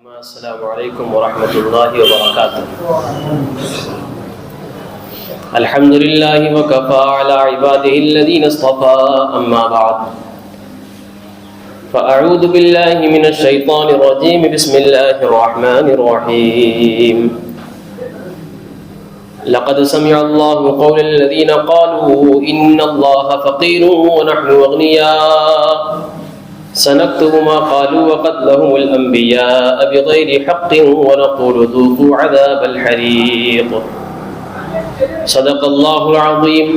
السلام علیکم ورحمۃ اللہ وبرکاتہ۔ الحمد للہ وکفى علی عباده الذین اصطفى، اما بعد فاعوذ باللہ من الشیطان الرجیم، بسم اللہ الرحمن الرحیم۔ لقد سمع الله قول الذين قالوا ان الله فقير ونحن اغنياء سنكتب ما قالوا وقتلهم الأنبياء بغير حق ونقول ذوقوا عذاب الحريق۔ صدق الله العظيم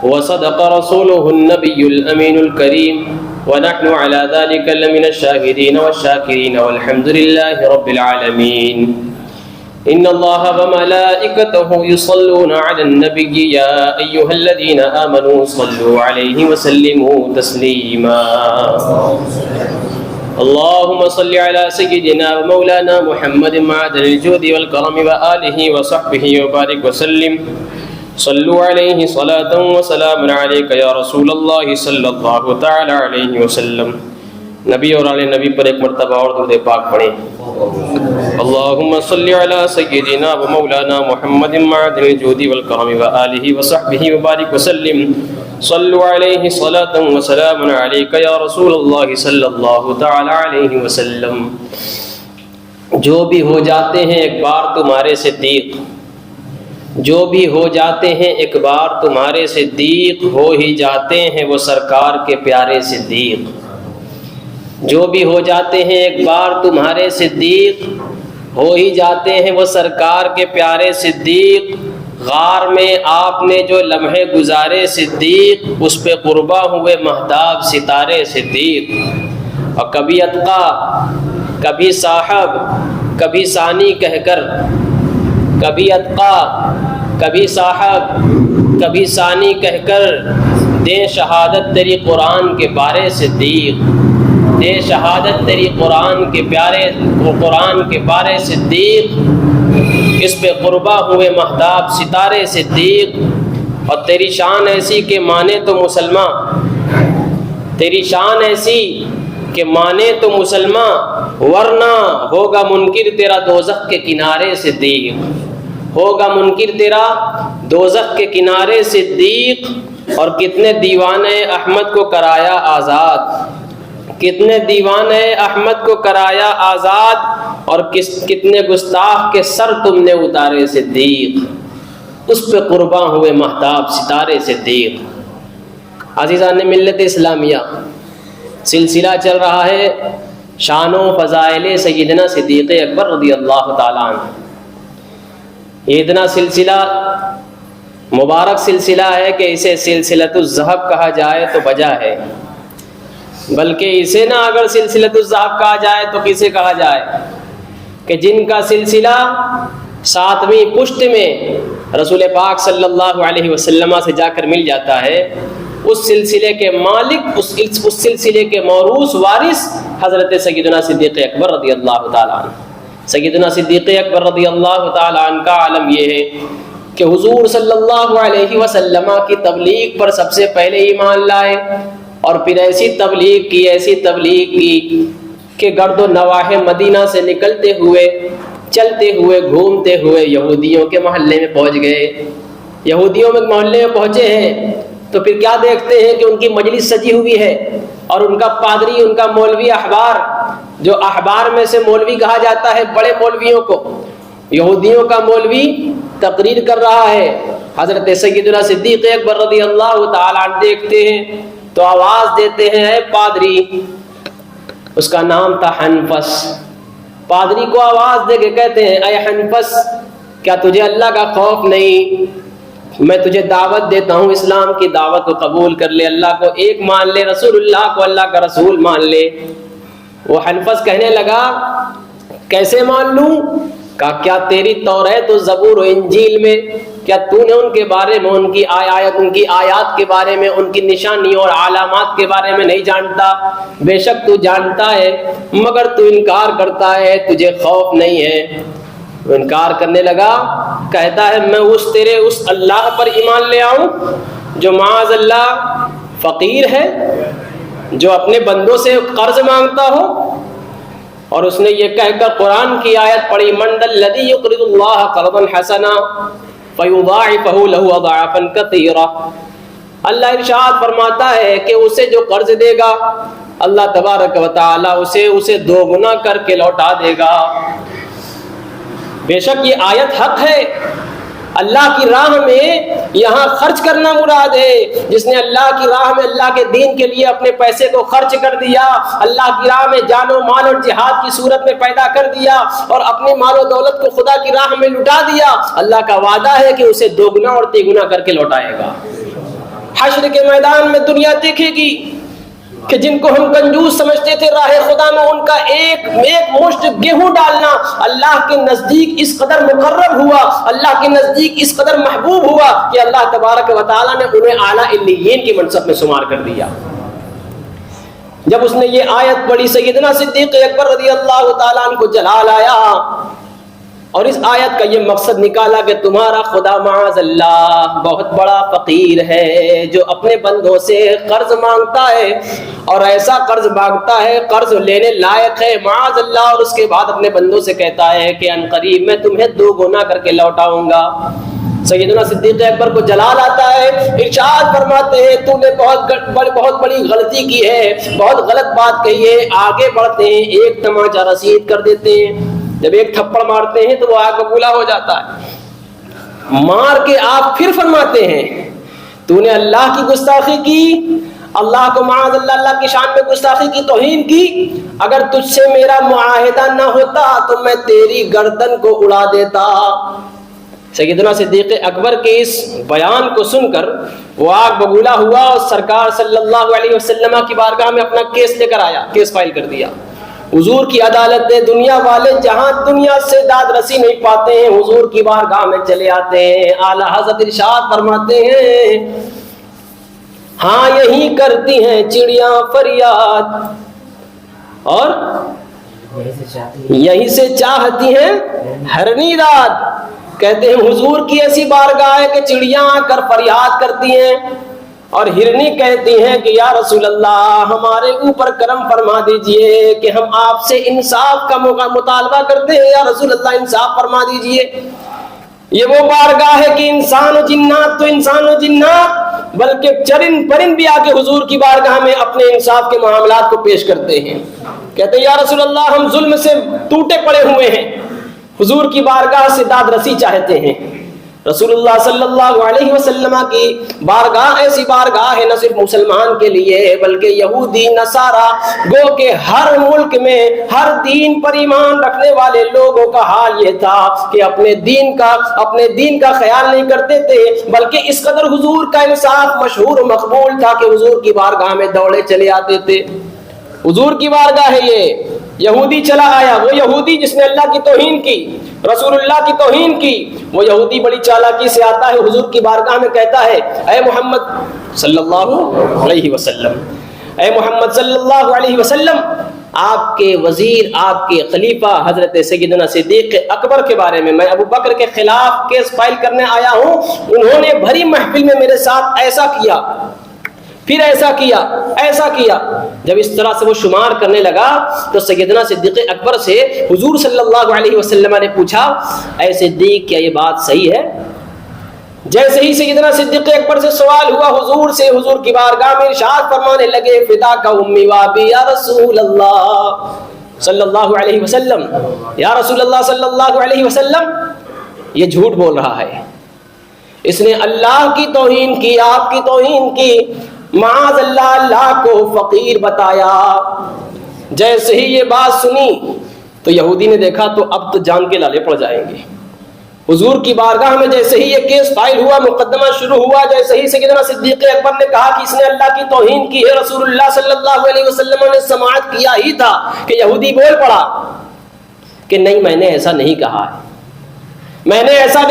وصدق رسوله النبي الأمين الكريم، ونحن على ذلك لمن الشاهدين والشاكرين، والحمد لله رب العالمين۔ إن الله وملائكته يصلون على النبي يا أيها الذين آمنوا صلوا عليه وسلموا تسليما۔ اللهم صل على سيدنا ومولانا محمد معدن الجود والكرم وآله وصحبه وبارك وسلم۔ صلوا عليه صلاة وسلام عليك يا رسول الله صلى الله تعالى عليه وسلم۔ نبی اور آل نبی پر ایک مرتبہ اور درود پاک پڑھیں۔ اللہم صلی علی سیدنا و مولانا محمد معدن الجود والکرم وآلہ وصحبہ وبارک وسلم۔ صلوا علیہ صلاة وسلام علیک یا رسول اللہ صلی اللہ تعالی علیہ وسلم۔ جو بھی ہو جاتے ہیں ایک بار تمہارے صدیق، جو بھی ہو جاتے ہیں ایک بار تمہارے صدیق، ہو ہی جاتے ہیں وہ سرکار کے پیارے صدیق۔ جو بھی ہو جاتے ہیں ایک بار تمہارے صدیق، ہو ہی جاتے ہیں وہ سرکار کے پیارے صدیق۔ غار میں آپ نے جو لمحے گزارے صدیق، اس پہ قربا ہوئے مہتاب ستارے صدیق۔ اور کبھی اتقا، کبھی صاحب، کبھی ثانی کہہ کر، کبھی اتقا، کبھی صاحب، کبھی ثانی کہہ کر دیں شہادت تیری قرآن کے بارے صدیق، دے شہادت تیری قرآن کے بارے صدیق۔ اس پہ قربا ہوئے مہتاب ستارے صدیق۔ اور تیری شان ایسی کہ مانے تو مسلمان، تیری شان ایسی کہ مانے تو مسلمان، ورنہ ہوگا منکر تیرا دوزخ کے کنارے صدیق، ہوگا منکر تیرا دوزخ کے کنارے صدیق۔ اور کتنے دیوانے احمد کو کرایا آزاد، کتنے دیوانے احمد کو کرایا آزاد، اور کتنے گستاخ کے سر تم نے اتارے صدیق۔ اس پہ قرباں ہوئے مہتاب ستارے صدیق۔ عزیزان ملت اسلامیہ، سلسلہ چل رہا ہے شان و فضائل سیدنا صدیق اکبر رضی اللہ تعالیٰ عنہ۔ یہ اتنا سلسلہ مبارک سلسلہ ہے کہ اسے سلسلۃ الذھب کہا جائے تو بجا ہے، بلکہ اسے نہ اگر سلسلۃ الذھب کہا جائے تو کسے کہا جائے؟ کہ جن کا سلسلہ ساتویں پشت میں رسول پاک صلی اللہ علیہ وسلم سے جا کر مل جاتا ہے، اس سلسلے کے مالک، اس سلسلے کے موروث وارث حضرت سیدنا صدیق اکبر رضی اللہ تعالیٰ عنہ۔ سیدنا صدیق اکبر رضی اللہ تعالیٰ عنہ کا عالم یہ ہے کہ حضور صلی اللہ علیہ وسلم کی تبلیغ پر سب سے پہلے ایمان لائے، اور پھر ایسی تبلیغ کی کہ گرد و نواح مدینہ سے نکلتے ہوئے، چلتے ہوئے، گھومتے ہوئے یہودیوں کے محلے میں پہنچ گئے۔ یہودیوں میں محلے میں پہنچے ہیں تو پھر کیا دیکھتے ہیں کہ ان کی مجلس سجی ہوئی ہے، اور ان کا پادری، ان کا مولوی احبار، جو احبار میں سے مولوی کہا جاتا ہے بڑے مولویوں کو، یہودیوں کا مولوی تقریر کر رہا ہے۔ حضرت سیدنا صدیق اکبر رضی اللہ تعالیٰ عنہ دیکھتے ہیں تو آواز دیتے ہیں، اے پادری، اس کا نام تھا حنفس۔ پادری کو آواز دے کے کہتے ہیں، اے حنفس، کیا تجھے اللہ کا خوف نہیں؟ میں تجھے دعوت دیتا ہوں، اسلام کی دعوت کو قبول کر لے، اللہ کو ایک مان لے، رسول اللہ کو اللہ کا رسول مان لے۔ وہ حنفس کہنے لگا، کیسے مان لوں؟ کہا، کیا تیری توریت و زبور و انجیل میں، کیا تو نے ان کے بارے میں، ان کی آیات کے بارے میں، ان کی نشانیوں اور علامات کے بارے میں نہیں جانتا؟ بے شک تو جانتا ہے، مگر تو انکار کرتا ہے، تجھے خوف نہیں ہے۔ وہ انکار کرنے لگا، کہتا ہے، میں اس اللہ پر ایمان لے آؤں جو معاذ اللہ فقیر ہے، جو اپنے بندوں سے قرض مانگتا ہو، اور اس نے یہ کہہ کر قرآن کی آیت پڑھی من ذا الذی یقرض اللہ قرضا حسنا فیضاعفہ لہ اضعافا کثیرہ. اللہ ارشاد فرماتا ہے کہ اسے جو قرض دے گا اللہ تبارک و تعالی اسے دو گنا کر کے لوٹا دے گا. بے شک یہ آیت حق ہے. اللہ کی راہ میں یہاں خرچ کرنا مراد ہے. جس نے اللہ کی راہ میں اللہ کے دین کے لیے اپنے پیسے کو خرچ کر دیا, اللہ کی راہ میں جان و مال اور جہاد کی صورت میں پیدا کر دیا اور اپنے مال و دولت کو خدا کی راہ میں لٹا دیا, اللہ کا وعدہ ہے کہ اسے دوگنا اور تیگنا کر کے لوٹائے گا. حشر کے میدان میں دنیا دیکھے گی کہ جن کو ہم کنجوس سمجھتے تھے راہ خدا میں ان کا ایک مشت گیہوں ڈالنا اللہ کے نزدیک اس قدر مقرب ہوا, اللہ کے نزدیک اس قدر محبوب ہوا کہ اللہ تبارک و تعالیٰ نے انہیں اعلیٰ علیین کی منصب میں شمار کر دیا. جب اس نے یہ آیت پڑھی سیدنا صدیق اکبر رضی اللہ تعالیٰ عنہ کو جلال آیا اور اس آیت کا یہ مقصد نکالا کہ تمہارا خدا معاذ اللہ بہت بڑا فقیر ہے جو اپنے بندوں سے قرض مانگتا ہے اور ایسا قرض مانگتا ہے قرض لینے لائق ہے معاذ اللہ, اور اس کے بعد اپنے بندوں سے کہتا ہے کہ ان قریب میں تمہیں دو گنا کر کے لوٹاؤں گا. سیدنا صدیق اکبر کو جلال آتا ہے, ارشاد فرماتے ہیں تو نے بہت بڑی غلطی کی ہے, بہت غلط بات کہی ہے. آگے بڑھتے ہیں, ایک تماچا رسید کر دیتے ہیں. جب ایک تھپڑ مارتے ہیں تو وہ آگ ببولا ہو جاتا ہے. مار کے آپ پھر فرماتے ہیں تو نے اللہ کی گستاخی کی, اللہ کو معاذ اللہ کی شان میں گستاخی کی, توہین کی. اگر تجھ سے میرا معاہدہ نہ ہوتا تو میں تیری گردن کو اڑا دیتا. سیدنا صدیق اکبر کے اس بیان کو سن کر وہ آگ ببولا ہوا اور سرکار صلی اللہ علیہ وسلم کی بارگاہ میں اپنا کیس لے کر آیا, کیس فائل کر دیا. حضور کی عدالت ہے, دنیا والے جہاں دنیا سے داد رسی نہیں پاتے ہیں حضور کی بارگاہ میں چلے آتے ہیں. اعلیٰ حضرت ارشاد فرماتے ہیں ہاں یہی کرتی ہیں چڑیاں فریاد اور یہی سے چاہتی ہیں ہرنی رات. کہتے ہیں حضور کی ایسی بارگاہ ہے کہ چڑیاں آ کر فریاد کرتی ہیں اور ہرنی کہتی ہیں کہ یا رسول اللہ ہمارے اوپر کرم فرما دیجئے کہ ہم آپ سے انصاف کا مطالبہ کرتے ہیں, یا رسول اللہ انصاف فرما دیجئے. یہ وہ بارگاہ ہے کہ انسان و جنات تو انسان و جنات بلکہ چرند پرند بھی آ کے حضور کی بارگاہ میں اپنے انصاف کے معاملات کو پیش کرتے ہیں. کہتے ہیں یا رسول اللہ ہم ظلم سے ٹوٹے پڑے ہوئے ہیں, حضور کی بارگاہ سے داد رسی چاہتے ہیں. رسول اللہ صلی اللہ علیہ وسلم کی بارگاہ ایسی بارگاہ ہے نہ صرف مسلمان کے لیے بلکہ یہودی نصارا گو کہ ہر ملک میں ہر دین پر ایمان رکھنے والے لوگوں کا حال یہ تھا کہ اپنے دین کا خیال نہیں کرتے تھے, بلکہ اس قدر حضور کا انصاف مشہور و مقبول تھا کہ حضور کی بارگاہ میں دوڑے چلے آتے تھے. حضور کی بارگاہ ہے یہ. یہودی چلا آیا, وہ یہودی جس نے اللہ کی توہین کی, رسول اللہ کی توہین کی, وہ یہودی بڑی چالاکی سے آتا ہے حضور کی بارگاہ میں کہتا ہے اے محمد صلی اللہ علیہ وسلم, اے محمد صلی اللہ علیہ وسلم, آپ کے وزیر آپ کے خلیفہ حضرت سیدنا صدیق اکبر کے بارے میں ابو بکر کے خلاف کیس فائل کرنے آیا ہوں. انہوں نے بھری محفل میں میرے ساتھ ایسا کیا, پھر ایسا کیا. جب اس طرح سے وہ شمار کرنے لگا تو سیدنا صدیق اکبر سے حضور صلی اللہ علیہ وسلم نے پوچھا اے صدیق کیا یہ بات صحیح ہے؟ جیسے ہی سیدنا صدیق اکبر سے سوال ہوا حضور سے, حضور کی بارگاہ میں ارشاد فرمانے لگے فدا کا امی و ابی یا رسول اللہ صلی اللہ علیہ وسلم, یا رسول اللہ صلی اللہ علیہ وسلم یہ جھوٹ بول رہا ہے, اس نے اللہ کی توہین کی, آپ کی توہین کی, معاذ اللہ اللہ کو فقیر بتایا. جیسے ہی یہ بات سنی تو یہودی نے دیکھا تو اب تو جان کے لالے پڑ جائیں گے. حضور کی بارگاہ میں جیسے ہی یہ کیس فائل ہوا, مقدمہ شروع ہوا, جیسے ہی سیدنا صدیق اکبر نے کہا کہ اس نے اللہ کی توہین کی ہے, رسول اللہ صلی اللہ علیہ وسلم نے سماعت کیا ہی تھا کہ یہودی بول پڑا کہ نہیں میں نے ایسا نہیں کہا ہے, میں نے ایسا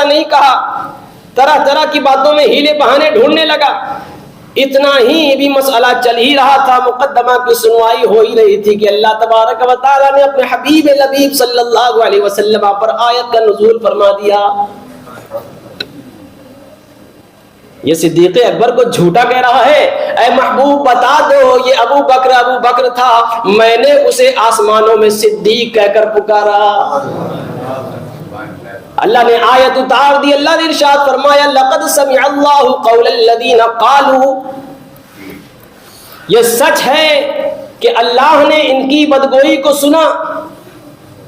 نہیں کہا. طرح طرح کی باتوں میں ہیلے بہانے ڈھونڈنے لگا. اتنا ہی بھی مسئلہ چل ہی رہا تھا, مقدمہ کی سنوائی ہو ہی رہی تھی کہ اللہ تبارک و تعالیٰ نے اپنے حبیب لبیب صلی اللہ علیہ وسلم پر آیت کا نزول فرما دیا. یہ صدیق اکبر کو جھوٹا کہہ رہا ہے. اے محبوب بتا دو یہ ابو بکر تھا, میں نے اسے آسمانوں میں صدیق کہہ کر پکارا. اللہ نے آیت اتار دی. اللہ نے ارشاد فرمایا لقد سمع اللہ قول الذین قالوا, یہ سچ ہے کہ اللہ نے ان کی بدگوئی کو سنا.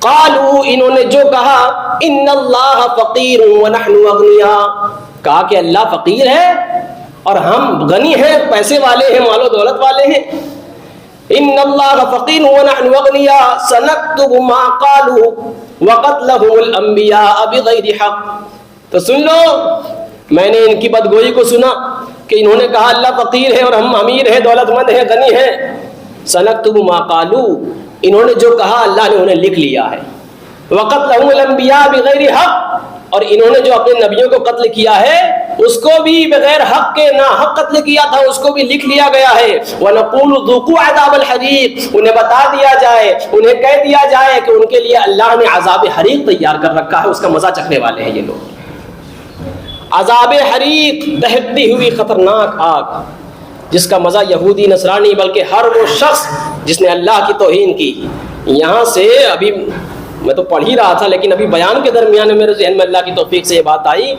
قالوا, انہوں نے جو کہا, ان اللہ فقیر ونحن اغنیاء, کہا کہ اللہ فقیر ہے اور ہم غنی ہیں, پیسے والے ہیں, مال و دولت والے ہیں. ان اللہ فقیر ونحن اغنیاء سنکتب ما قالوا وقتلهم الانبیاء بغیر حق. تو سن لو, میں نے ان کی بدگوئی کو سنا کہ انہوں نے کہا اللہ فقیر ہے اور ہم امیر ہیں, دولت مند ہیں, غنی ہیں. سنکتب ما قالوا, انہوں نے جو کہا اللہ نے انہیں لکھ لیا ہے. وقتلهم الانبیاء بغیر حق, اور انہوں نے جو اپنے نبیوں کو قتل کیا ہے اس کو بھی بغیر حق کے ناحق قتل کیا تھا, اس کو بھی لکھ لیا گیا ہے. وَنَقُولُ ذُوقُوا عَذَابَ الْحَرِيقِ, انہیں بتا دیا جائے, انہیں کہہ دیا جائے کہ ان کے لیے اللہ نے عذاب حریق تیار کر رکھا ہے, اس کا مزہ چکھنے والے ہیں یہ لوگ. عذاب حریق, دہکتی ہوئی خطرناک آگ, جس کا مزہ یہودی نصرانی بلکہ ہر وہ شخص جس نے اللہ کی توہین کی. یہاں سے ابھی میں تو پڑھ ہی رہا تھا لیکن ابھی بیان کے درمیان میرے ذہن میں اللہ کی توفیق سے یہ بات آئی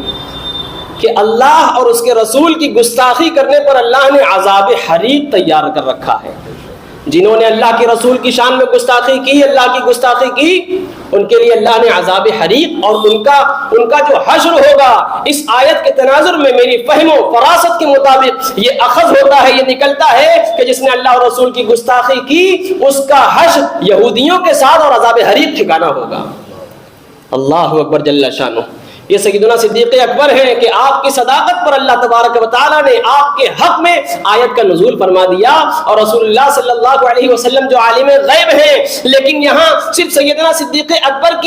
کہ اللہ اور اس کے رسول کی گستاخی کرنے پر اللہ نے عذاب حریق تیار کر رکھا ہے. جنہوں نے اللہ کے رسول کی شان میں گستاخی کی, اللہ کی گستاخی کی, ان کے لیے اللہ نے عذاب حریق اور ان کا جو حشر ہوگا, اس آیت کے تناظر میں میری فہم و فراست کے مطابق یہ اخذ ہوتا ہے, یہ نکلتا ہے کہ جس نے اللہ اور رسول کی گستاخی کی اس کا حشر یہودیوں کے ساتھ اور عذاب حریق ٹھکانا ہوگا. اللہ اکبر جل شانہ. یہ سیدنا صدیق اکبر ہیں کہ آپ کی صداقت پر اللہ تبارک و تعالیٰ نے آپ کے حق میں آیت کا نزول فرما دیا. اور رسول اللہ صلی اللہ علیہ وسلم جو عالم غیب ہیں, لیکن یہاں صرف سیدنا صدیق اکبر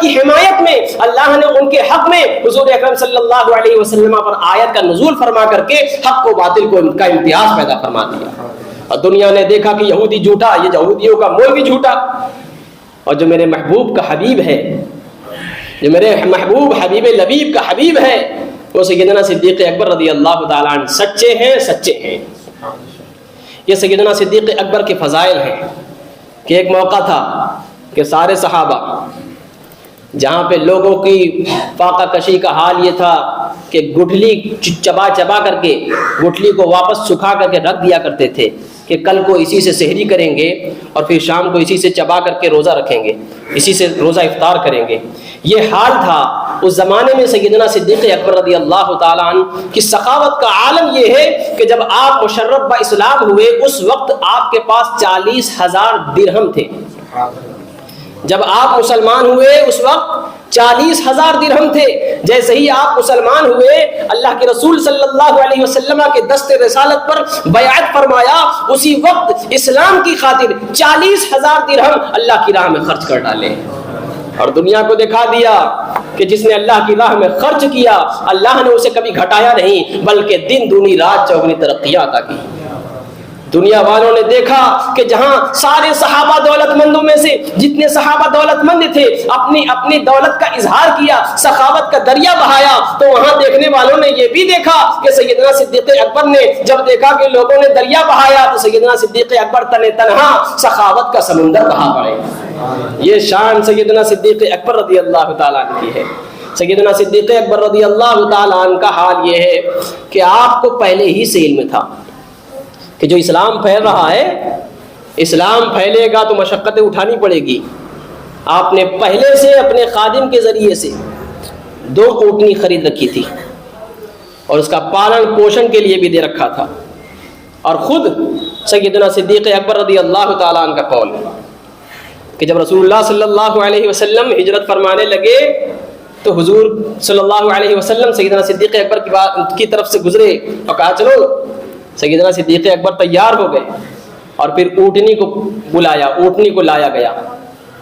کی حمایت میں اللہ نے ان کے حق میں حضور اکرم صلی اللہ علیہ وسلم پر آیت کا نزول فرما کر کے حق و باطل کو ان کا امتیاز پیدا فرما دیا. اور دنیا نے دیکھا کہ یہودی جھوٹا, یہ یہودیوں کا مولوی جھوٹا, اور جو میرے محبوب کا حبیب ہے, جو میرے محبوب حبیب لبیب کا حبیب ہے, وہ سیدنا صدیق اکبر رضی اللہ تعالیٰ عنہ سچے ہیں. یہ سیدنا صدیق اکبر کے فضائل ہیں کہ ایک موقع تھا کہ سارے صحابہ, جہاں پہ لوگوں کی فاقہ کشی کا حال یہ تھا کہ گٹھلی چبا کر کے گٹھلی کو واپس سکھا کر کے رکھ دیا کرتے تھے کہ کل کو اسی سے سحری کریں گے اور پھر شام کو اسی سے چبا کر کے روزہ رکھیں گے, اسی سے روزہ افطار کریں گے. یہ حال تھا اس زمانے میں. سیدنا صدیق اکبر رضی اللہ تعالیٰ عنہ کی سخاوت کا عالم یہ ہے کہ جب آپ مشرف با اسلام ہوئے اس وقت آپ کے پاس 40,000 درہم تھے. جب آپ مسلمان ہوئے اس وقت 40,000 درہم تھے. جیسے ہی آپ مسلمان ہوئے, اللہ کے رسول صلی اللہ علیہ وسلم کے دست رسالت پر بیعت فرمایا, اسی وقت اسلام کی خاطر 40,000 درہم اللہ کی راہ میں خرچ کر ڈالے. اور دنیا کو دکھا دیا کہ جس نے اللہ کی راہ میں خرچ کیا اللہ نے اسے کبھی گھٹایا نہیں, بلکہ دن دونی رات چوگنی ترقیاں عطا کی. دنیا والوں نے دیکھا کہ جہاں سارے صحابہ دولت مندوں میں سے جتنے صحابہ دولت مند تھے اپنی دولت کا اظہار کیا, سخاوت کا دریا بہایا, تو وہاں دیکھنے والوں نے یہ بھی دیکھا کہ سیدنا صدیق اکبر نے جب دیکھا کہ لوگوں نے دریا بہایا تو سیدنا صدیق اکبر تنہا سخاوت کا سمندر بہا پڑے. یہ شان سیدنا صدیق اکبر رضی اللہ تعالیٰ عنہ کی ہے. سیدنا صدیق اکبر رضی اللہ تعالیٰ عنہ کا حال یہ ہے کہ آپ کو پہلے ہی سے علم تھا کہ جو اسلام پھیل رہا ہے, اسلام پھیلے گا تو مشقتیں اٹھانی پڑے گی. آپ نے پہلے سے اپنے خادم کے ذریعے سے 2 اونٹنی خرید رکھی تھی اور اس کا پالن پوشن کے لیے بھی دے رکھا تھا. اور خود سیدنا صدیق اکبر رضی اللہ تعالیٰ عنہ کا قول کہ جب رسول اللہ صلی اللہ علیہ وسلم ہجرت فرمانے لگے تو حضور صلی اللہ علیہ وسلم سیدنا صدیق اکبر کی طرف سے گزرے اور کہا چلو. سیدنا صدیق اکبر تیار ہو گئے اور پھر اونٹنی کو لایا گیا.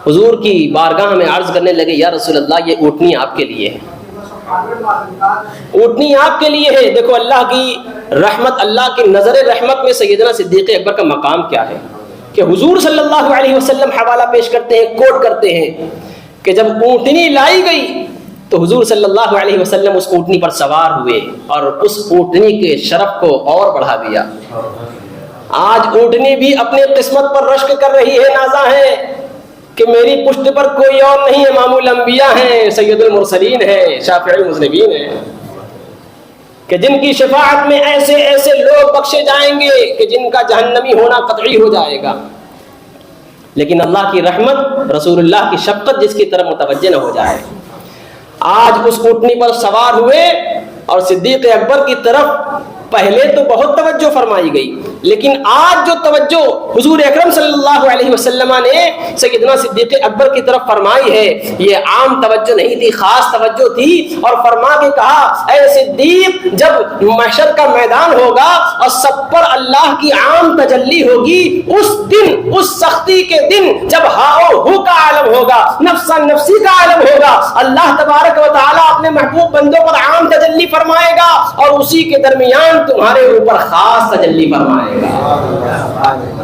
حضور کی بارگاہ میں عرض کرنے لگے, یا رسول اللہ یہ اونٹنی آپ کے لیے ہے, اونٹنی آپ کے لیے ہے. دیکھو اللہ کی رحمت, اللہ کی نظر رحمت میں سیدنا صدیق اکبر کا مقام کیا ہے کہ حضور صلی اللہ علیہ وسلم حوالہ پیش کرتے ہیں, کوٹ کرتے ہیں کہ جب اونٹنی لائی گئی تو حضور صلی اللہ علیہ وسلم اس اونٹنی پر سوار ہوئے اور اس اونٹنی کے شرف کو اور بڑھا دیا. آج اونٹنی بھی اپنی قسمت پر رشک کر رہی ہے, نازا ہے کہ میری پشت پر کوئی اور نہیں, امام الانبیاء ہیں, سید المرسلین ہیں, شافع المذنبین ہیں, کہ جن کی شفاعت میں ایسے ایسے لوگ بخشے جائیں گے کہ جن کا جہنمی ہونا قطعی ہو جائے گا. لیکن اللہ کی رحمت, رسول اللہ کی شفقت جس کی طرف متوجہ نہ ہو جائے. آج اس اونٹنی پر سوار ہوئے اور صدیق اکبر کی طرف پہلے تو بہت توجہ فرمائی گئی, لیکن آج جو توجہ حضور اکرم صلی اللہ علیہ وسلم نے سیدنا صدیق اکبر کی طرف فرمائی ہے, یہ عام توجہ نہیں تھی, خاص توجہ تھی. اور فرما کے کہا, اے صدیق, جب محشر کا میدان ہوگا اور سب پر اللہ کی عام تجلی ہوگی, اس دن, اس سختی کے دن جب ہاؤ ہو کا عالم ہوگا, نفسا نفسی کا عالم ہوگا, اللہ تبارک و تعالیٰ اپنے محبوب بندوں پر عام تجلی فرمائے گا اور اسی کے درمیان تمہارے اوپر خاص تجلی فرمائے گا.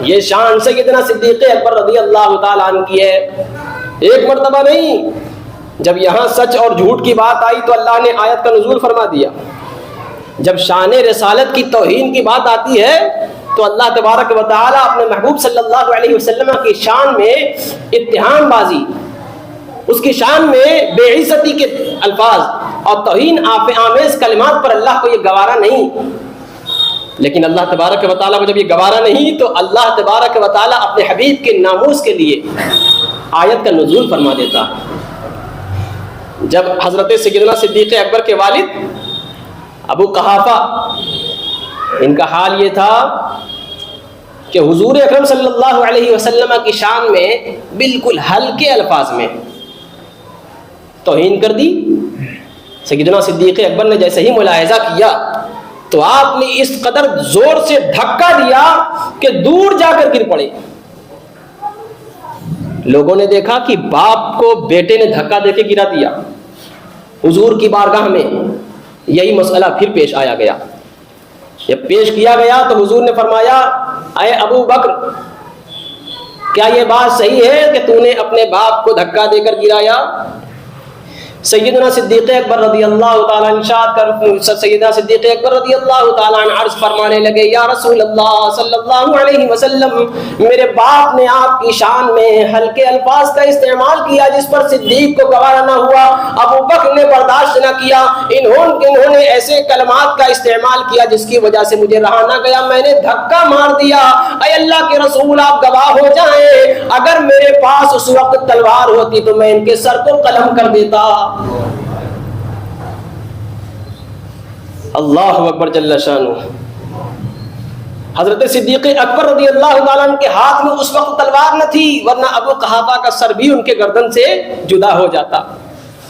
یہ شان سیدنا صدیق اکبر رضی اللہ تعالیٰ عنہ کی ہے. ایک مرتبہ نہیں, جب یہاں سچ اور جھوٹ کی بات آئی تو اللہ نے آیت کا نزول فرما دیا. جب شان رسالت کی توہین کی بات آتی ہے تو اللہ تبارک و تعالیٰ اپنے محبوب صلی اللہ علیہ وسلم کی شان میں اتہام بازی, اس کی شان میں بے عزتی کے الفاظ اور توہین آمیز کلمات پر اللہ کو یہ گوارا نہیں. لیکن اللہ تبارک و تعالیٰ کو جب یہ گوارا نہیں تو اللہ تبارک و تعالیٰ اپنے حبیب کے ناموس کے لیے آیت کا نزول فرما دیتا. جب حضرت سیدنا صدیق اکبر کے والد ابو قحافہ, ان کا حال یہ تھا کہ حضور اکرم صلی اللہ علیہ وسلم کی شان میں بالکل ہلکے الفاظ میں توہین کر دی. سیدنا صدیق اکبر نے جیسے ہی ملاحظہ کیا تو آپ نے اس قدر زور سے دھکا دیا کہ دور جا کر گر پڑے. لوگوں نے دیکھا کہ باپ کو بیٹے نے دھکا دے کے گرا دیا. حضور کی بارگاہ میں یہی مسئلہ پھر پیش آیا گیا. جب پیش کیا گیا تو حضور نے فرمایا, اے ابو بکر, کیا یہ بات صحیح ہے کہ تو نے اپنے باپ کو دھکا دے کر گرایا؟ سیدنا صدیق اکبر رضی اللہ تعالیٰ عنہ سیدنا صدیق اکبر رضی اللہ تعالیٰ عنہ عرض فرمانے لگے, یا رسول اللہ صلی اللہ علیہ وسلم, میرے باپ نے آپ کی شان میں ہلکے الفاظ کا استعمال کیا جس پر صدیق کو گوارا نہ ہوا. ابو بکر نے برداشت نہ کیا, انہوں نے ایسے کلمات کا استعمال کیا جس کی وجہ سے مجھے رہا نہ گیا, میں نے دھکا مار دیا. اے اللہ کے رسول, آپ گواہ ہو جائیں, اگر میرے پاس اس وقت تلوار ہوتی تو میں ان کے سر کو قلم کر دیتا. اللہ اکبر جل شانہ. حضرت صدیق اکبر رضی اللہ تعالیٰ عنہ کے ہاتھ میں اس وقت تلوار نہ تھی, ورنہ ابو قحافہ کا سر بھی ان کے گردن سے جدا ہو جاتا,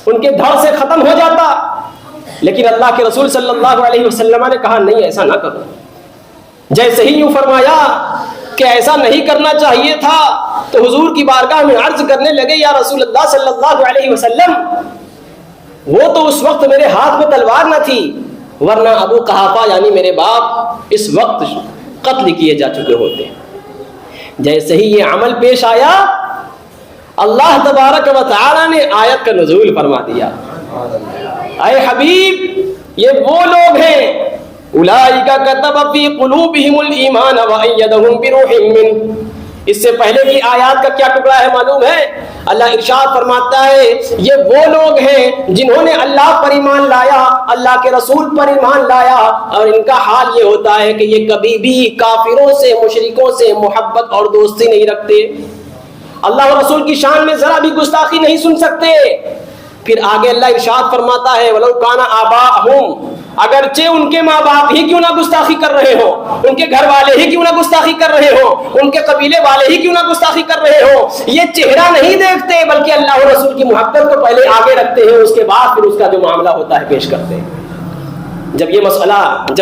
ان کے دھڑ سے ختم ہو جاتا. لیکن اللہ کے رسول صلی اللہ علیہ وسلم نے کہا, نہیں, ایسا نہ کرو. جیسے ہی یوں فرمایا کہ ایسا نہیں کرنا چاہیے تھا تو حضور کی بارگاہ میں عرض کرنے لگے, یا رسول اللہ صلی اللہ علیہ وسلم, وہ تو اس وقت میرے ہاتھ میں تلوار نہ تھی, ورنہ ابو قحافہ یعنی میرے باپ اس وقت قتل کیے جا چکے ہوتے. جیسے ہی یہ عمل پیش آیا, اللہ تبارک و تعالی نے آیت کا نزول فرما دیا. اے حبیب, یہ وہ لوگ ہیں, اولئک کتب فی قلوبہم الایمان وایدہم بروح منہ. اس سے پہلے کی آیات کا کیا ٹکڑا ہے معلوم ہے؟ اللہ ارشاد فرماتا ہے, یہ وہ لوگ ہیں جنہوں نے اللہ پر ایمان لایا, اللہ کے رسول پر ایمان لایا, اور ان کا حال یہ ہوتا ہے کہ یہ کبھی بھی کافروں سے, مشرکوں سے محبت اور دوستی نہیں رکھتے, اللہ اور رسول کی شان میں ذرا بھی گستاخی نہیں سن سکتے. پھر آگے اللہ ارشاد فرماتا ہے, وَلَوْ كَانَ آبَاءُهُمْ, اگرچہ ان کے ماں باپ ہی کیوں نہ گستاخی کر رہے ہو, ان کے گھر والے ہی کیوں نہ گستاخی کر رہے ہو, ان کے قبیلے والے ہی کیوں نہ گستاخی کر رہے ہو, یہ چہرہ نہیں دیکھتے بلکہ اللہ اور رسول کی محبت کو پہلے آگے رکھتے ہیں, اس کے بعد پھر اس کا جو معاملہ ہوتا ہے پیش کرتے ہیں. جب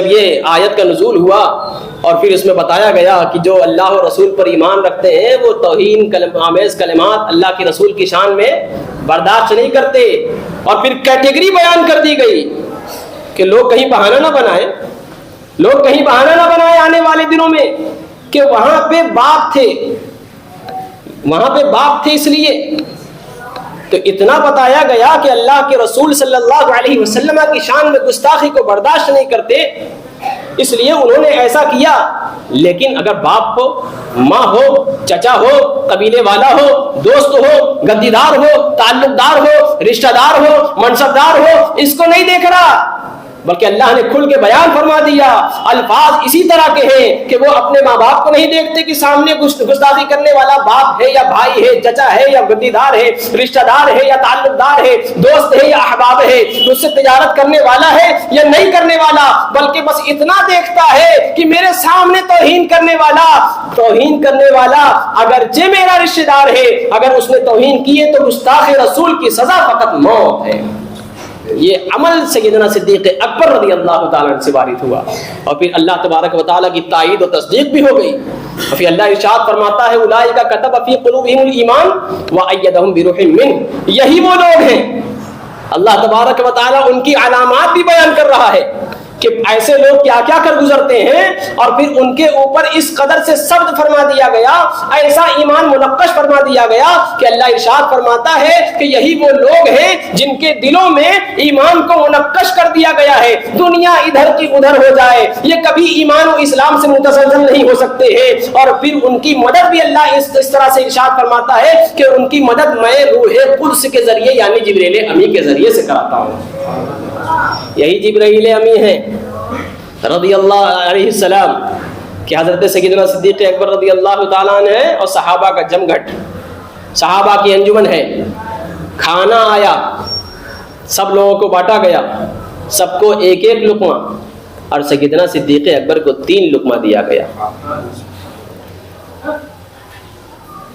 یہ آیت کا نزول ہوا اور پھر اس میں بتایا گیا کہ جو اللہ اور رسول پر ایمان رکھتے ہیں وہ توہین آمیز کلمات اللہ کے رسول کی شان میں برداشت نہیں کرتے, اور پھر کیٹیگری بیان کر دی گئی کہ لوگ کہیں بہانہ نہ بنائے آنے والے دنوں میں کہ وہاں پہ باپ تھے اس لیے تو اتنا بتایا گیا کہ اللہ کے رسول صلی اللہ علیہ وسلم کی شان میں گستاخی کو برداشت نہیں کرتے، اس لیے انہوں نے ایسا کیا۔ لیکن اگر باپ ہو، ماں ہو، چچا ہو، قبیلے والا ہو، دوست ہو، گدیدار ہو، تعلق دار ہو، رشتہ دار ہو، منصب دار ہو، اس کو نہیں دیکھ رہا، بلکہ اللہ نے کھل کے بیان فرما دیا، الفاظ اسی طرح کے ہیں کہ وہ اپنے ماں باپ کو نہیں دیکھتے کہ سامنے گستاخی کرنے والا باپ ہے یا بھائی ہے، چچا ہے یا گدیدار ہے، رشتہ دار ہے یا تعلق دار ہے، دوست ہے یا احباب ہے، اس سے تجارت کرنے والا ہے یا نہیں کرنے والا، بلکہ بس اتنا دیکھتا ہے کہ میرے سامنے توہین کرنے والا اگرچہ میرا رشتہ دار ہے، اگر اس نے توہین کیے تو گستاخ رسول کی سزا فقط موت ہے۔ یہ عمل سیدنا صدیق اکبر رضی اللہ تعالیٰ عنہ سے وارد ہوا، اور پھر اللہ تبارک و تعالیٰ کی تائید و تصدیق بھی ہو گئی، اور پھر اللہ ارشاد فرماتا ہے اولئک کتب فی قلوبہم الایمان وایدہم بروح منہ، یہی وہ لوگ ہیں، اللہ تبارک و تعالیٰ ان کی علامات بھی بیان کر رہا ہے کہ ایسے لوگ کیا کیا کر گزرتے ہیں، اور پھر ان کے اوپر اس قدر سے سبت فرما دیا گیا، ایسا ایمان منقش فرما دیا گیا کہ اللہ ارشاد فرماتا ہے کہ یہی وہ لوگ ہیں جن کے دلوں میں ایمان کو منقش کر دیا گیا ہے، دنیا ادھر کی ادھر ہو جائے یہ کبھی ایمان و اسلام سے متزلزل نہیں ہو سکتے ہیں، اور پھر ان کی مدد بھی اللہ اس طرح سے ارشاد فرماتا ہے کہ ان کی مدد میں روح قدس کے ذریعے یعنی جبرائیل امی کے ذریعے سے کراتا ہوں۔ یہی جبرائیل امی ہیں رضی اللہ علیہ السلام کہ حضرت سیدنا صدیق اکبر رضی اللہ تعالیٰ عنہ ہے، اور صحابہ کا جمگھٹ، صحابہ کی انجمن ہے، کھانا آیا، سب لوگوں کو بانٹا گیا، سب کو ایک ایک لقمہ، اور سیدنا صدیق اکبر کو 3 لقمہ دیا گیا۔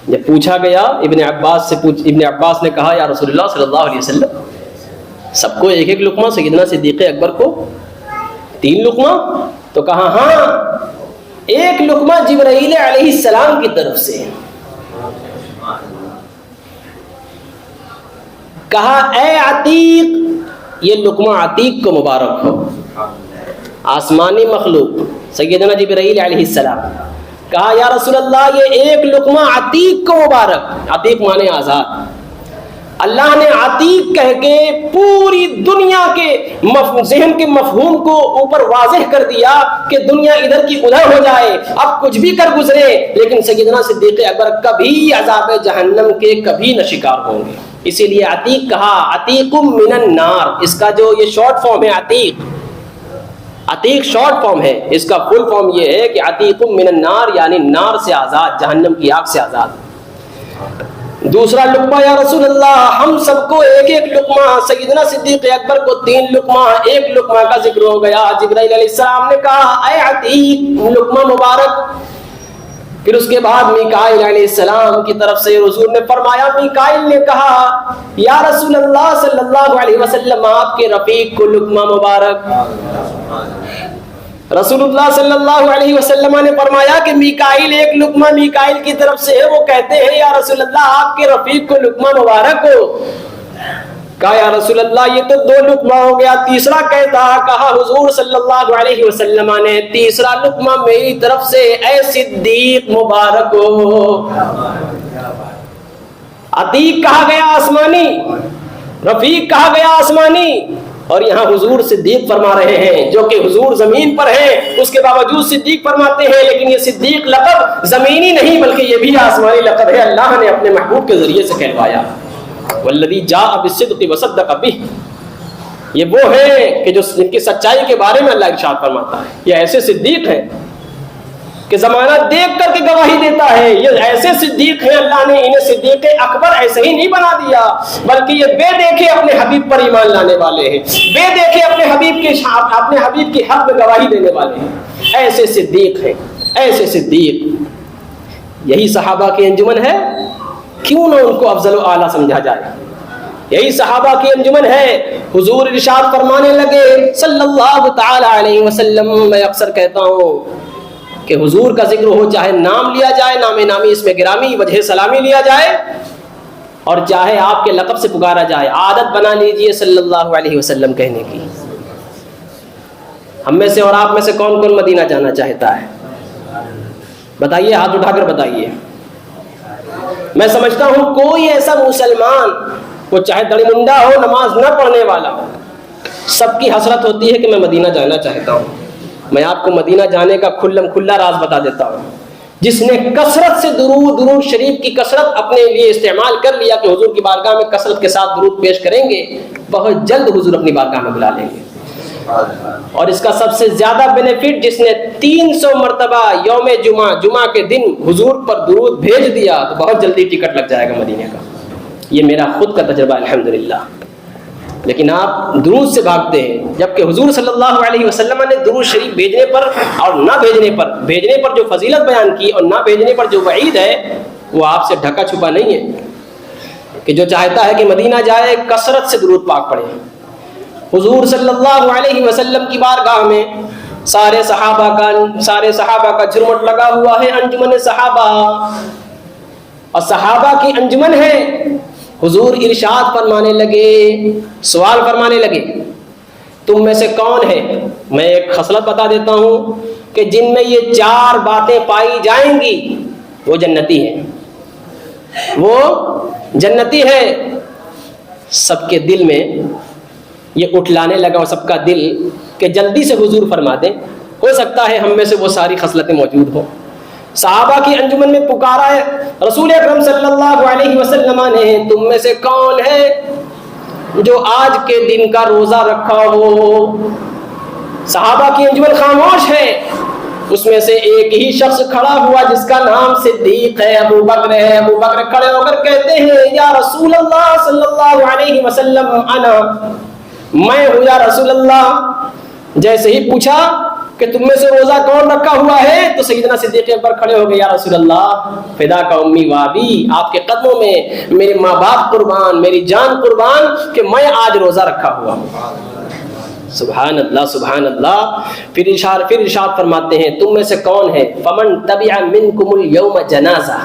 جب پوچھا گیا ابن عباس نے کہا یا رسول اللہ صلی اللہ علیہ وسلم سب کو ایک ایک لقمہ، سیدنا صدیق اکبر کو 3 لقمہ؟ تو کہا ہاں، 1 لقمہ جبرائیل علیہ السلام کی طرف سے۔ کہا اے عتیق، یہ لقمہ عتیق کو مبارک ہو، آسمانی مخلوق سیدنا جبرائیل علیہ السلام۔ کہا یا رسول اللہ یہ 1 لقمہ عتیق کو مبارک، عتیق مانے آزاد۔ اللہ نے عتیق کہہ کے پوری دنیا کے ذہن کے مفہوم کو اوپر واضح کر دیا کہ دنیا ادھر کی ادھر ہو جائے، اب کچھ بھی کر گزرے، لیکن سیدنا صدیق اکبر کبھی عذاب جہنم کے کبھی نہ شکار ہوں گے، اسی لیے عتیق کہا، عتیق من النار، اس کا جو یہ شارٹ فارم ہے عتیق شارٹ فارم ہے، اس کا فل فارم یہ ہے کہ عتیق من النار یعنی نار سے آزاد، جہنم کی آگ سے آزاد۔ دوسرا لقمہ یا رسول اللہ، ہم سب کو ایک ایک لقمہ، سیدنا صدیق اکبر کو 3 لقمہ، 1 لقمہ کا ذکر ہو گیا۔ جبرائیل علیہ السلام نے کہا اے عتیق لقمہ مبارک۔ پھر اس کے بعد میکائیل علیہ السلام کی طرف سے حضور نے فرمایا، میکائیل نے کہا یا رسول اللہ صلی اللہ علیہ وسلم آپ کے رفیق کو لقمہ مبارک۔ رسول اللہ صلی اللہ علیہ وسلم نے فرمایا کہ میکائیل 1 لقمہ میکائیل کی طرف سے ہے، وہ کہتے ہیں یا رسول اللہ آپ کے رفیق کو لقمہ مبارک ہو۔ کہا یا رسول اللہ یہ تو 2 لقمہ ہو گیا، تیسرا کہتا، کہا حضور صلی اللہ علیہ وسلم نے تیسرا لقمہ میری طرف سے اے صدیق مبارک ہو۔ عتیق کہا گیا آسمانی، رفیق کہا گیا آسمانی، اور یہاں حضور صدیق فرما رہے ہیں، جو کہ حضور زمین پر ہیں اس کے باوجود صدیق فرماتے ہیں، لیکن یہ صدیق لقب زمینی نہیں بلکہ یہ بھی آسمانی لقب ہے، اللہ نے اپنے محبوب کے ذریعے سے کہلوایا۔ والذی جاء بالصدق وصدق بہ، یہ وہ ہیں کہ جو ان کی سچائی کے بارے میں اللہ ارشاد فرماتا ہے، یہ ایسے صدیق ہیں کہ زمانہ دیکھ کر کے گواہی دیتا ہے، یہ ایسے صدیق ہیں، اللہ نے انہیں صدیق اکبر ایسے ہی نہیں بنا دیا بلکہ یہ بے دیکھے اپنے حبیب پر ایمان لانے والے ہیں، بے دیکھے اپنے حبیب کی حق میں گواہی دینے والے ہیں، ایسے صدیق ہیں، ایسے صدیق۔ یہی صحابہ کی انجمن ہے، کیوں نہ ان کو افضل و اعلیٰ سمجھا جائے، یہی صحابہ کی انجمن ہے۔ حضور ارشاد فرمانے لگے صلی اللہ تعالی علیہ وسلم، میں اکثر کہتا ہوں کہ حضور کا ذکر ہو، چاہے نام لیا جائے، نام نامی اس میں گرامی وجہ سلامی لیا جائے، اور چاہے آپ کے لقب سے پکارا جائے، عادت بنا لیجئے صلی اللہ علیہ وسلم کہنے کی۔ ہم میں سے اور آپ میں سے کون کون مدینہ جانا چاہتا ہے؟ بتائیے، ہاتھ اٹھا کر بتائیے۔ میں سمجھتا ہوں کوئی ایسا مسلمان وہ چاہے دڑی منڈا ہو, نماز نہ پڑھنے والا ہو, سب کی حسرت ہوتی ہے کہ میں مدینہ جانا چاہتا ہوں. میں آپ کو مدینہ جانے کا کھلا راز بتا دیتا ہوں. جس نے کثرت سے درود شریف کی کثرت اپنے لیے استعمال کر لیا کہ حضور کی بارگاہ میں کثرت کے ساتھ درود پیش کریں گے, بہت جلد حضور اپنی بارگاہ میں بلا لیں گے. اور اس کا سب سے زیادہ بینیفٹ جس نے 300 مرتبہ یوم جمعہ کے دن حضور پر درود بھیج دیا تو بہت جلدی ٹکٹ لگ جائے گا مدینے کا. یہ میرا خود کا تجربہ الحمدللہ. لیکن آپ درود سے بھاگتے ہیں, جبکہ حضور صلی اللہ علیہ وسلم نے درود شریف بھیجنے پر اور نہ بھیجنے پر جو فضیلت بیان کی اور نہ بھیجنے پر جو وعید ہے وہ آپ سے ڈھکا چھپا نہیں ہے کہ جو چاہتا ہے کہ مدینہ جائے کثرت سے درود پاک پڑھے. حضور صلی اللہ علیہ وسلم کی بارگاہ میں سارے صحابہ کا جھرمٹ لگا ہوا ہے, انجمن صحابہ, اور صحابہ کی انجمن ہے. حضور ارشاد فرمانے لگے, سوال فرمانے لگے, تم میں سے کون ہے, میں ایک خصلت بتا دیتا ہوں کہ جن میں یہ 4 باتیں پائی جائیں گی وہ جنتی ہیں, وہ جنتی ہے. سب کے دل میں یہ اٹھلانے لگا, اور سب کا دل کہ جلدی سے حضور فرما دیں, ہو سکتا ہے ہم میں سے وہ ساری خصلتیں موجود ہوں. صحابہ کی انجمن میں پکارا ہے رسول اکرم صلی اللہ علیہ وسلم نے, تم میں سے کون ہے جو آج کے دن کا روزہ رکھا ہو. صحابہ کی انجمن خاموش ہے. اس میں سے ایک ہی شخص کھڑا ہوا جس کا نام صدیق ہے, ابو بکر ہے. ابو بکر کھڑے ہو کر کہتے ہیں یا رسول اللہ صلی اللہ علیہ وسلم, انا, میں ہوں یا رسول اللہ. جیسے ہی پوچھا کہ تم میں سے روزہ کون رکھا ہوا ہے تو سیدنا صدیق اکبر کھڑے ہو گئے, یا رسول اللہ فدا کا امی و ابی, آپ کے قدموں میں میرے ماں باپ قربان, میری جان قربان کہ میں آج روزہ رکھا ہوا ہوں. سبحان اللہ سبحان اللہ. پھر ارشاد فرماتے ہیں تم میں سے کون ہے, فمن تبع منکم اليوم جنازہ,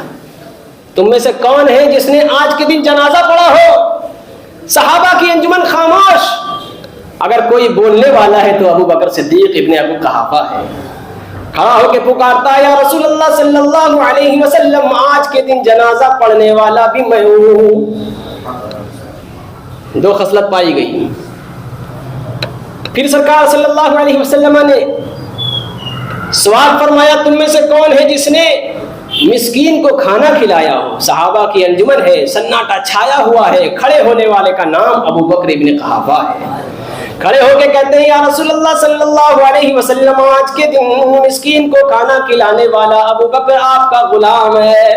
تم میں سے کون ہے جس نے آج کے دن جنازہ پڑھا ہو. صحابہ کی انجمن خاموش. اگر کوئی بولنے والا ہے تو ابو بکر صدیق ابن ابو قحافہ ہے, کھڑا ہو کے پکارتا ہے یا رسول اللہ صلی اللہ علیہ وسلم, آج کے دن جنازہ پڑھنے والا بھی میں ہوں. 2 خصلت پائی گئی. پھر سرکار صلی اللہ علیہ وسلم نے سوال فرمایا تم میں سے کون ہے جس نے مسکین کو کھانا کھلایا ہو. صحابہ کی انجمن ہے, سناٹا چھایا ہوا ہے. کھڑے ہونے والے کا نام ابو بکر ابن قحافہ ہے. کھڑے ہو کے کہتے ہیں یا رسول اللہ صلی اللہ علیہ وسلم, آج کے دن مسکین کو کھانا کھلانے والا ابو بکر آپ کا غلام ہے.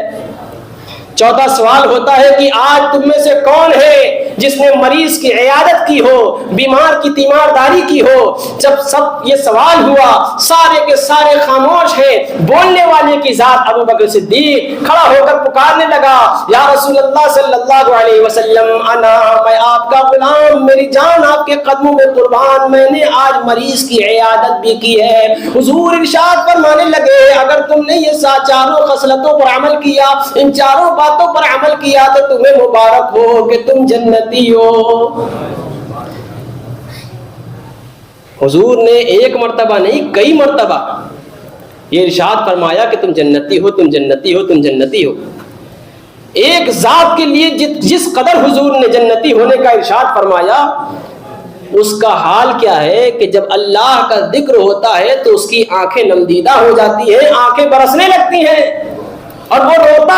چوتھا سوال ہوتا ہے کہ آج تم میں سے کون ہے جس نے مریض کی عیادت کی ہو, بیمار کی تیمارداری کی ہو. جب سب یہ سوال ہوا سارے کے سارے خاموش ہیں. بولنے والے کی ذات ابو بکر صدیق کھڑا ہو کر پکارنے لگا یا رسول اللہ صلی اللہ علیہ وسلم, انا, میں آپ کا غلام, میری جان آپ کے قدموں میں قربان, میں نے آج مریض کی عیادت بھی کی ہے. حضور ارشاد فرمانے لگے اگر تم نے یہ 4 خصلتوں پر عمل کیا, ان 4 باتوں پر عمل کیا تو تمہیں مبارک ہو کہ تم جنتی ہو. حضور نے 1 مرتبہ نہیں کئی مرتبہ یہ ارشاد فرمایا کہ تم جنتی ہو, تم جنتی ہو, تم جنتی ہو. ایک ذات کے لیے جس قدر حضور نے جنتی ہونے کا ارشاد فرمایا, اس کا حال کیا ہے کہ جب اللہ کا ذکر ہوتا ہے تو اس کی آنکھیں نمدیدہ ہو جاتی ہیں, آنکھیں برسنے لگتی ہیں, اور وہ روتا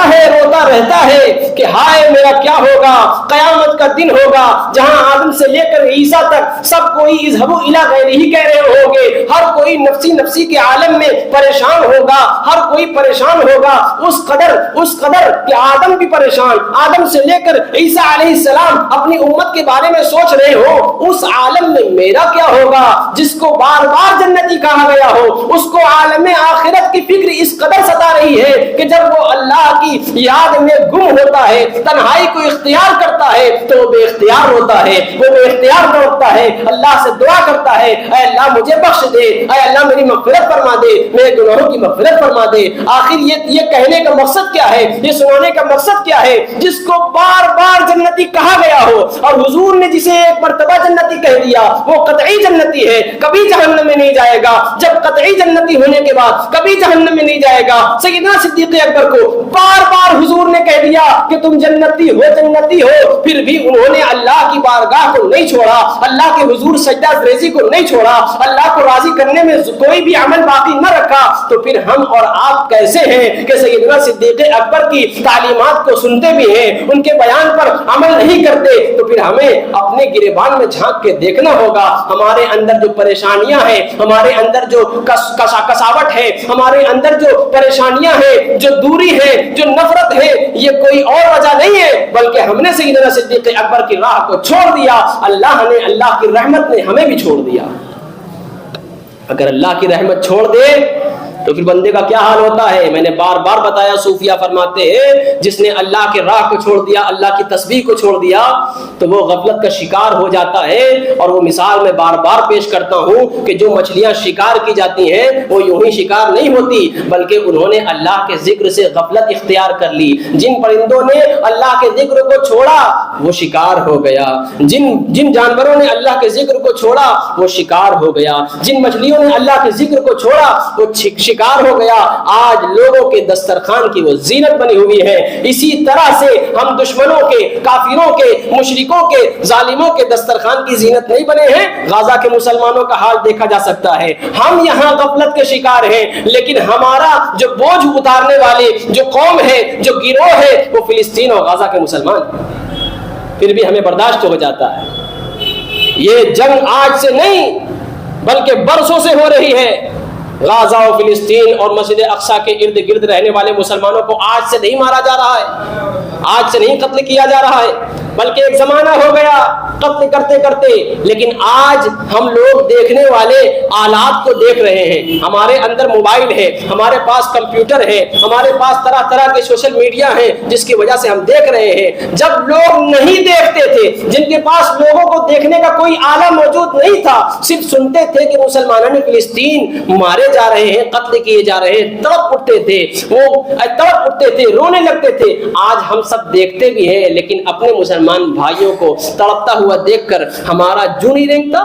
رہتا ہے کہ ہائے میرا کیا ہوگا. قیامت کا دن ہوگا جہاں آدم سے لے کر عیسیٰ تک سب کوئی اذهبوا الی غیرہ کہہ رہے ہوں گے. ہر کوئی نفسی کے عالم میں پریشان ہوگا, ہر کوئی پریشان ہوگا. اس قدر کہ آدم بھی پریشان, آدم سے لے کر عیسیٰ علیہ السلام اپنی امت کے بارے میں سوچ رہے ہو. اس عالم میں میرا کیا ہوگا جس کو بار بار جنتی کہا گیا ہو. اس کو عالم آخرت کی فکر اس قدر ستا رہی ہے کہ جب وہ اللہ کی یاد میں گم ہوتا ہے, تنہائی کو اختیار کرتا ہے تو وہ بے اختیار ہوتا ہے, وہ بے اختیار لوٹتا ہے, اللہ سے دعا کرتا ہے اے اللہ مجھے بخش دے, اے اللہ میری مغفرت فرما دے, میرے گناہوں کی مغفرت فرما دے. آخر یہ کہنے کا مقصد کیا ہے, یہ سنانے کا مقصد کیا ہے؟ جس کو بار بار جنتی کہا گیا ہو اور حضور نے جسے 1 مرتبہ جنتی کہہ دیا وہ قطعی جنتی ہے, کبھی جہنم میں نہیں جائے گا. جب قطعی جنتی ہونے کے بعد کبھی جہنم میں نہیں جائے گا. سیدنا صدیق اکبر کو بار بار حضور نے کہہ دیا کہ تم جنتی ہو جنتی ہو، پھر بھی انہوں نے اللہ کی بارگاہ کو نہیں چھوڑا، اللہ کے حضور سجدہ ریزی کو نہیں چھوڑا، اللہ کو راضی کرنے میں کوئی بھی عمل باقی نہ رکھا، تو پھر ہم اور آپ کیسے ہیں کہ سیدنا صدیق اکبر کی تعلیمات کو سنتے بھی ہیں، ان کے بیان پر عمل نہیں کرتے؟ تو پھر ہمیں اپنے گریبان میں جھانک کے دیکھنا ہوگا، ہمارے اندر جو پریشانیاں ہیں، ہمارے اندر جو کساوٹ ہے، ہمارے اندر جو پریشانیاں ہیں، جو دوری ہے، جو نفرت ہے، یہ کوئی اور وجہ نہیں ہے، بلکہ ہم نے سیدنا صدیق اکبر کی راہ کو چھوڑ دیا، اللہ کی رحمت نے ہمیں بھی چھوڑ دیا۔ اگر اللہ کی رحمت چھوڑ دے تو پھر بندے کا کیا حال ہوتا ہے؟ میں نے بار بار بتایا، صوفیہ فرماتے ہیں جس نے اللہ کے راہ کو چھوڑ دیا، اللہ کی تسبیح کو چھوڑ دیا، تو وہ غفلت کا شکار ہو جاتا ہے۔ اور وہ مثال میں بار بار پیش کرتا ہوں کہ جو مچھلیاں شکار کی جاتی ہیں وہ یوں ہی شکار نہیں ہوتی، بلکہ انہوں نے اللہ کے ذکر سے غفلت اختیار کر لی۔ جن پرندوں نے اللہ کے ذکر کو چھوڑا وہ شکار ہو گیا، جن جانوروں نے اللہ کے ذکر کو چھوڑا وہ شکار ہو گیا، جن مچھلیوں نے اللہ کے ذکر کو چھوڑا وہ شکار ہو گیا۔ آج لوگوں کے دسترخوان کی وہ زینت بنی ہوئی ہے۔ اسی طرح سے ہم دشمنوں کے، کافروں کے، مشرکوں کے، ظالموں کے دسترخوان کی زینت نہیں بنے ہیں۔ غزہ کے مسلمانوں کا حال دیکھا جا سکتا ہے، ہم یہاں غفلت کے شکار ہیں، لیکن ہمارا جو بوجھ اتارنے والے جو قوم ہے، جو گروہ ہے، وہ فلسطین اور غزہ کے مسلمان، پھر بھی ہمیں برداشت ہو جاتا ہے۔ یہ جنگ آج سے نہیں بلکہ برسوں سے ہو رہی ہے۔ غزہ و فلسطین اور مسجد اقصی کے ارد گرد رہنے والے مسلمانوں کو آج سے نہیں مارا جا رہا ہے، آج سے نہیں قتل کیا جا رہا ہے، بلکہ ایک زمانہ ہو گیا قتل کرتے کرتے۔ لیکن آج ہم لوگ دیکھنے والے آلات کو دیکھ رہے ہیں، ہمارے اندر موبائل ہے، ہمارے پاس کمپیوٹر ہے، ہمارے پاس طرح طرح کے سوشل میڈیا ہیں، جس کی وجہ سے ہم دیکھ رہے ہیں۔ جب لوگ نہیں دیکھتے تھے، جن کے پاس لوگوں کو دیکھنے کا کوئی آلہ موجود نہیں تھا، صرف سنتے تھے کہ مسلمانوں نے فلسطین مارے جا رہے ہیں، قتل کیے جا رہے ہیں، تڑپ اٹھتے تھے، وہ تڑپ اٹھتے تھے، رونے لگتے تھے۔ آج ہم سب دیکھتے بھی ہیں، لیکن اپنے مسلمان بھائیوں کو تڑپتا ہوا دیکھ کر ہمارا جو نہیں رینگتا۔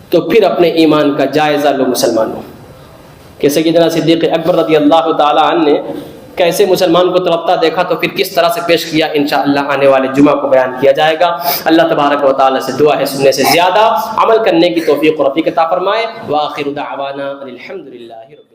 تو پھر اپنے ایمان کا جائزہ لو مسلمانوں، کہ سیدنا صدیق اکبر رضی اللہ تعالی عنہ نے کیسے مسلمان کو تڑپتا دیکھا، تو پھر کس طرح سے پیش کیا، انشاءاللہ آنے والے جمعہ کو بیان کیا جائے گا۔ اللہ تبارک و تعالی سے دعا ہے سننے سے زیادہ عمل کرنے کی توفیق اور عطا فرمائے۔ وآخر دعوانا الحمدللہ رب